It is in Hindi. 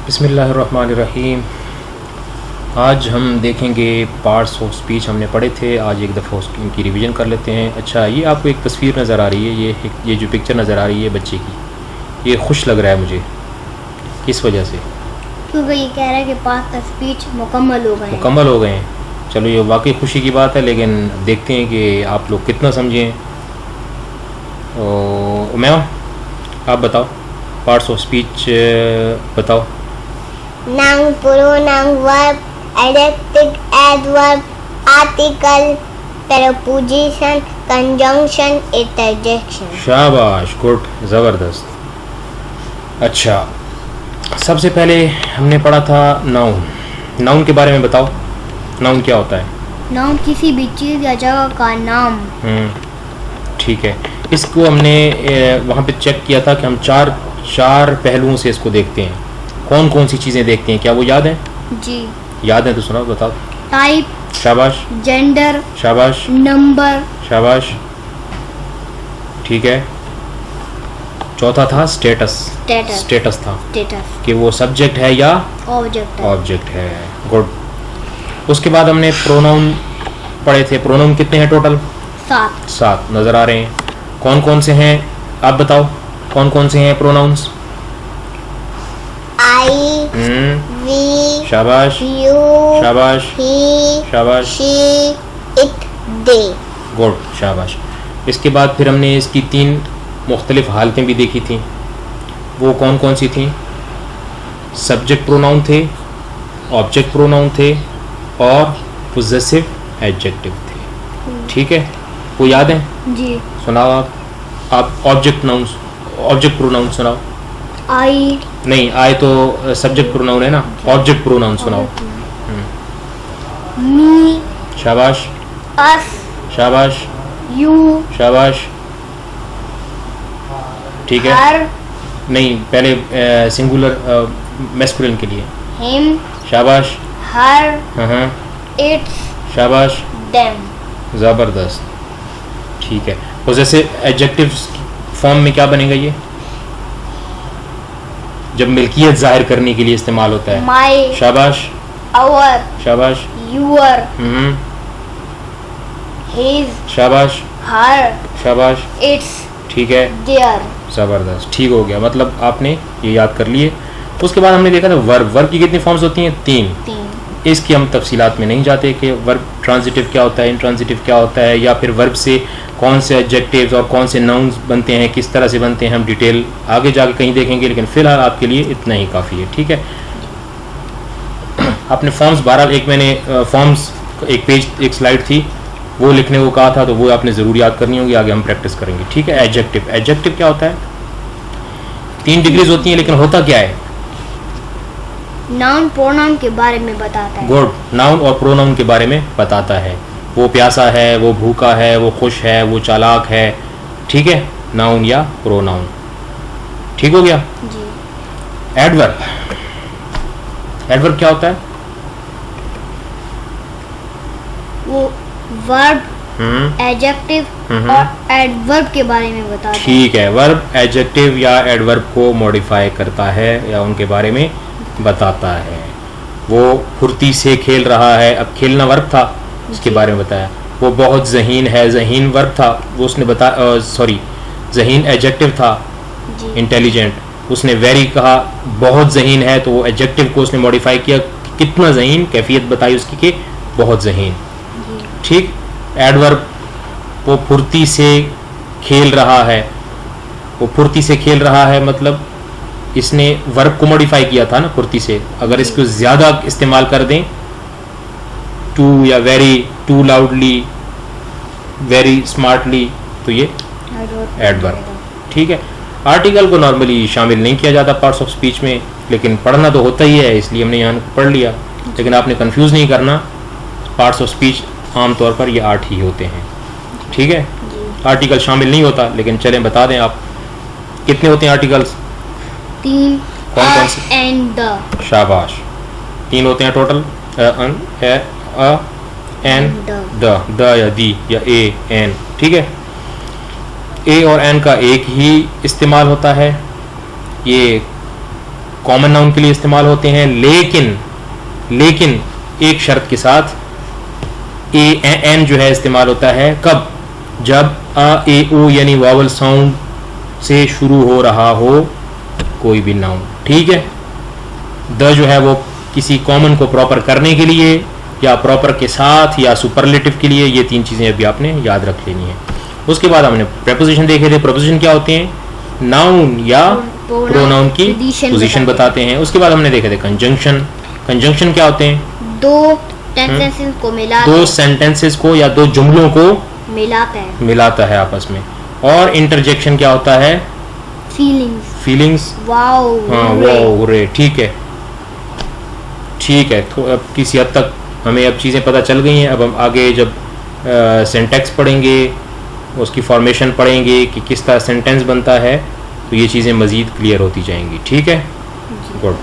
बिस्मिल्लाहिर्रहमानिर्रहीम। आज हम देखेंगे पार्ट्स ऑफ स्पीच हमने पढ़े थे, आज एक दफ़ा इनकी रिवीजन कर लेते हैं। अच्छा, ये आपको एक तस्वीर नज़र आ रही है, ये जो पिक्चर नज़र आ रही है बच्चे की, ये खुश लग रहा है मुझे। किस वजह से? क्योंकि ये कह रहा है कि पार्ट ऑफ स्पीच मुकम्मल हो गए हैं। चलो, ये वाकई खुशी की बात है, लेकिन देखते हैं कि आप लोग कितना समझें। मैं आप बताओ, पार्ट्स ऑफ स्पीच बताओ। Noun, pronoun, verb, adjective, adverb, article, preposition, conjunction, interjection. शाबाश, गुड, ज़बरदस्त। अच्छा, सबसे पहले हमने पढ़ा था नाउन। नाउन के बारे में बताओ, नाउन क्या होता है? नाउन किसी भी चीज़ या जगह का नाम। ठीक है, इसको हमने वहाँ पे चेक किया था कि हम चार पहलुओं से इसको देखते हैं। कौन कौन सी चीज़ें देखते हैं, क्या वो याद है? जी याद है तो सुनाओ, बताओ। टाइप, शाबाश, जेंडर, शाबाश, नंबर, शाबाश, ठीक है। चौथा था स्टेटस। स्टेटस था कि वो सब्जेक्ट है या ऑब्जेक्ट है। गुड। उसके बाद हमने प्रोनाउन पढ़े थे। प्रोनाउन कितने हैं टोटल? 7 नज़र आ रहे हैं। कौन कौन से हैं आप बताओ, कौन कौन से हैं प्रोनाउंस? आई, वी, शाबाश, यू, शाबाश, ही, शाबाश, शी, इट, दे। गुड, शाबाश। इसके बाद फिर हमने इसकी 3 मुख्तलिफ हालतें भी देखी थी। वो कौन कौन सी थी? सब्जेक्ट प्रोनाउन थे, ऑब्जेक्ट प्रोनाउन थे और पोजेसिव एडजेक्टिव थे। ठीक है, वो याद है? जी सुनाओ आप ऑब्जेक्ट प्रोनाउन सुनाओ। आई नहीं, आए तो सब्जेक्ट प्रोनाउन है ना, ऑब्जेक्ट प्रोनाउन सुनाओ। मी, शाबाश, अस, शाबाश, यू, शाबाश, ठीक है। हर, नहीं, पहले सिंगुलर मैस्कुलिन के लिए। हिम, शाबाश, हर, हाँ, इट्स, शाबाश, देम। ज़बरदस्त, ठीक है। पोजेसिव एडजेक्टिव फॉर्म में क्या बनेगा ये? जब मिल्कियत जाहिर करने के लिए इस्तेमाल होता है। माई, शाबाश, आवर, शाबाश, यूअर, हिज, शाबाश, हर, शाबाश, इट्स, ठीक है, देयर। ज़बरदस्त, ठीक हो गया। मतलब आपने ये याद कर लिए। उसके बाद हमने देखा था वर्ब की कितनी फॉर्म्स होती हैं? 3। इसकी हम तफसीलात में नहीं जाते कि वर्ब ट्रांजिटिव क्या होता है, इंट्रांजिटिव क्या होता है, या फिर वर्ब से कौन से एडजेक्टिव्स और कौन से नाउन्स बनते हैं, किस तरह से बनते हैं, हम डिटेल आगे जाके कहीं देखेंगे, लेकिन फ़िलहाल आपके लिए इतना ही काफ़ी है। ठीक है, आपने फॉर्म्स 12, एक मैंने फॉर्म्स एक पेज, एक स्लाइड थी, वो लिखने को कहा था, तो वो आपने ज़रूर याद करनी होगी, आगे हम प्रैक्टिस करेंगे। ठीक है, एडजेक्टिव क्या होता है? 3 डिग्रीज होती हैं, लेकिन होता क्या है? नाउन प्रोनाउन के बारे में बताता है। गुड, नाउन और प्रोनाउन के बारे में बताता है। वो प्यासा है, वो भूखा है, वो खुश है, वो चालाक है। ठीक है, नाउन या प्रोनाउन। ठीक हो गया जी। एडवर्ब क्या होता है? वो वर्ब, एडजेक्टिव और एडवर्ब के बारे में बताता है। ठीक है, वर्ब एडजेक्टिव या एडवर्ब को मॉडिफाई करता है या उनके बारे में बताता है। वो फुर्ती से खेल रहा है, अब खेलना वर्ब था, इसके बारे में बताया। वो बहुत ज़हीन है, ज़हीन वर्ब था, वो उसने बताया, सॉरी, ज़हीन एडजेक्टिव था। इंटेलिजेंट, उसने वेरी कहा, बहुत ज़हीन है, तो वो एडजेक्टिव को उसने मॉडिफाई किया, कितना ज़हीन, कैफियत बताई उसकी कि बहुत ज़हीन। ठीक, एडवर्ब, वो फुर्ती से खेल रहा है। वो फुर्ती से खेल रहा है मतलब इसने वर्ब को मॉडिफाई किया था ना, फुर्ती से। अगर इसको ज़्यादा इस्तेमाल कर दें, टू या very, too loudly, very smartly, तो ये एडवर्ब। ठीक है, आर्टिकल को नॉर्मली शामिल नहीं किया जाता पार्ट्स ऑफ स्पीच में, लेकिन पढ़ना तो होता ही है, इसलिए हमने यहाँ पढ़ लिया। लेकिन आपने कंफ्यूज नहीं करना, पार्ट्स ऑफ स्पीच आमतौर पर ये 8 ही होते हैं। ठीक है, आर्टिकल शामिल नहीं होता, लेकिन चलें बता दें आप कितने होते हैं आर्टिकल्स? 3। कौन से? And the. शाबाश, 3 होते हैं टोटल। एन, द या दी या ए, एन। ठीक है, ए और एन का एक ही इस्तेमाल होता है। ये कॉमन नाउन के लिए इस्तेमाल होते हैं, लेकिन एक शर्त के साथ, एन जो है इस्तेमाल होता है कब? जब अ ए ओ यानी वावल साउंड से शुरू हो रहा हो कोई भी नाउन, ठीक है। द जो है वो किसी कॉमन को प्रॉपर करने के लिए या प्रॉपर के साथ या सुपरलेटिव के लिए, ये 3 चीज़ें अभी आपने याद रख लेनी है। उसके बाद हमने प्रेपोजिशन देखे थे। प्रेपोजिशन क्या होते हैं? नाउन या प्रोनाउन की पोजीशन बताते हैं। उसके बाद हमने देखे थे कंजंक्शन। कंजंक्शन क्या होते हैं? दो सेंटेंसेस को मिलाते, दो सेंटेंसेस को या दो जुमलों को मिलाता है आपस में। और इंटरजेक्शन क्या होता है? फीलिंग्स। वाओ, हाँ, वाओ, रे, ठीक है। तो अब किसी हद तक हमें अब चीज़ें पता चल गई हैं। अब हम आगे जब सिंटैक्स पढ़ेंगे, उसकी फॉर्मेशन पढ़ेंगे कि किस तरह सेंटेंस बनता है, तो ये चीज़ें मज़ीद क्लियर होती जाएंगी, ठीक है। गुड।